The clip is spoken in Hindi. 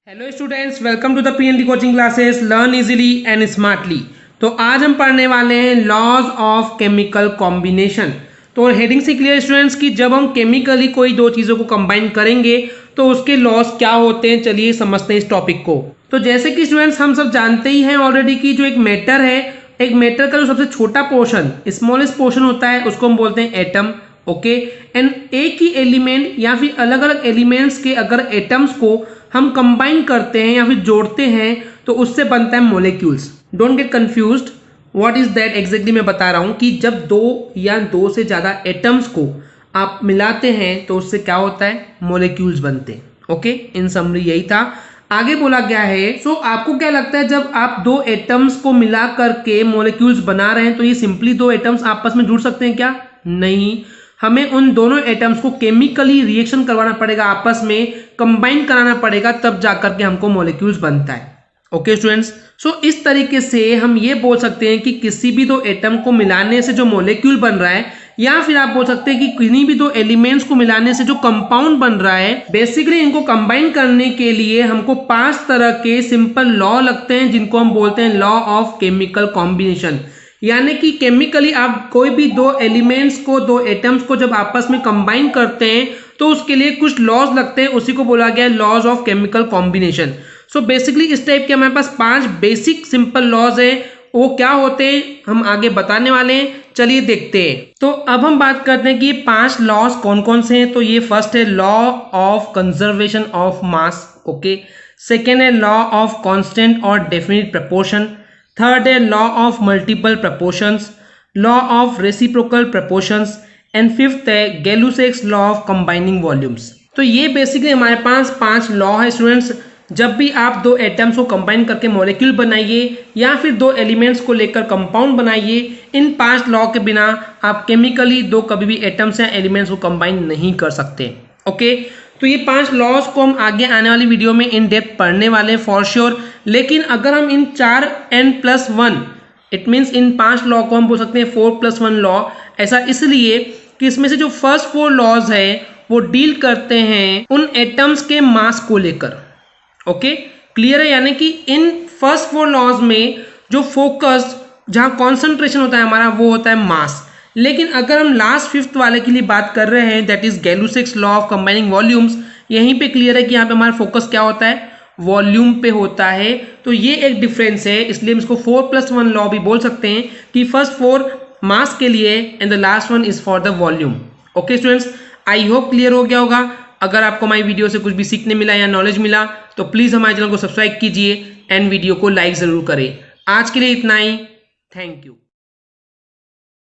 Hello students, welcome to the PND coaching classes learn easily and smartly. तो आज हम पढ़ने वाले हैं लॉज ऑफ केमिकल कॉम्बिनेशन। तो हेडिंग से क्लियर स्टूडेंट्स कि जब हम केमिकली कोई दो चीज़ों को कंबाइन करेंगे तो उसके लॉज क्या होते हैं, चलिए समझते हैं इस टॉपिक को। तो जैसे कि स्टूडेंट्स हम सब जानते ही हैं ऑलरेडी कि जो एक मैटर है, एक मैटर का जो सबसे छोटा पोर्शन, स्मॉलेस्ट पोर्शन होता है, उसको हम बोलते हैं एटम। ओके, एंड एक ही एलिमेंट या फिर अलग अलग एलिमेंट्स के अगर एटम्स को हम कंबाइन करते हैं या फिर जोड़ते हैं तो उससे बनता है molecules. Don't get confused, what is that exactly मैं बता रहा हूं कि जब दो या दो से ज्यादा एटम्स को आप मिलाते हैं तो उससे क्या होता है, मोलिक्यूल्स बनते हैं। ओके, इन समरी यही था। आगे बोला गया है, सो आपको क्या लगता है जब आप दो एटम्स को मिला करके मोलिक्यूल्स बना रहे हैं तो ये सिंपली दो एटम्स आपस में जुड़ सकते हैं क्या? नहीं, हमें उन दोनों एटम्स को केमिकली रिएक्शन करवाना पड़ेगा, आपस में कंबाइन कराना पड़ेगा, तब जाकर के हमको मॉलिक्यूल्स बनता है। ओके स्टूडेंट्स, सो इस तरीके से हम ये बोल सकते हैं कि किसी भी दो एटम को मिलाने से जो मॉलिक्यूल बन रहा है, या फिर आप बोल सकते हैं कि किन्हीं भी दो एलिमेंट्स को मिलाने से जो कंपाउंड बन रहा है, बेसिकली इनको कंबाइन करने के लिए हमको 5 तरह के सिंपल लॉ लगते हैं जिनको हम बोलते हैं लॉ ऑफ केमिकल कॉम्बिनेशन। यानी कि केमिकली आप कोई भी दो एलिमेंट्स को, दो एटम्स को जब आपस में कंबाइन करते हैं तो उसके लिए कुछ लॉज लगते हैं, उसी को बोला गया है laws of chemical combination. So basically इस टाइप के हमारे पास 5 बेसिक सिंपल लॉज है। वो क्या होते हैं हम आगे बताने वाले हैं, चलिए देखते हैं। तो अब हम बात करते हैं कि 5 लॉज कौन कौन से हैं। तो ये फर्स्ट है law of conservation of mass. Okay, second है लॉ ऑफ कॉन्स्टेंट और डेफिनिट प्रपोर्शन। थर्ड है law of multiple proportions, law of reciprocal proportions, and fifth है गैलुसेक्स लॉ ऑफ कंबाइनिंग वॉल्यूम्स। तो ये बेसिकली हमारे पास 5 लॉ है स्टूडेंट्स। जब भी आप दो एटम्स को कंबाइन करके मॉलिक्यूल बनाइए या फिर दो एलिमेंट्स को लेकर कंपाउंड बनाइए, इन 5 लॉ के बिना आप केमिकली दो कभी भी एटम्स या एलिमेंट्स को कंबाइन नहीं कर सकते। ओके, तो ये 5 लॉज को हम आगे आने वाली वीडियो में इन डेप्थ पढ़ने वाले हैं फॉर श्योर। लेकिन अगर हम इन 4n+1, it means in 5 law को हम बोल सकते हैं 4+1 लॉ। ऐसा इसलिए कि इसमें से जो फर्स्ट 4 लॉज है वो डील करते हैं उन एटम्स के मास को लेकर। ओके, क्लियर है? यानी कि इन फर्स्ट 4 लॉज में जो फोकस, जहां कॉन्सेंट्रेशन होता है हमारा, वो होता है मास। लेकिन अगर हम लास्ट 5th वाले के लिए बात कर रहे हैं, that is Gay Lussac's law of combining volumes, यहीं पे क्लियर है कि यहाँ पे हमारा फोकस क्या होता है, वॉल्यूम पे होता है। तो ये एक डिफरेंस है, इसलिए हम इसको 4+1 लॉ भी बोल सकते हैं कि फर्स्ट 4 मास के लिए and the last one is for the volume. Okay students, I hope clear हो गया होगा। अगर आपको हमारी वीडियो से कुछ भी सीखने मिला या नॉलेज मिला तो प्लीज हमारे चैनल को सब्सक्राइब कीजिए एंड वीडियो को लाइक जरूर करें। आज के लिए इतना ही, थैंक यू।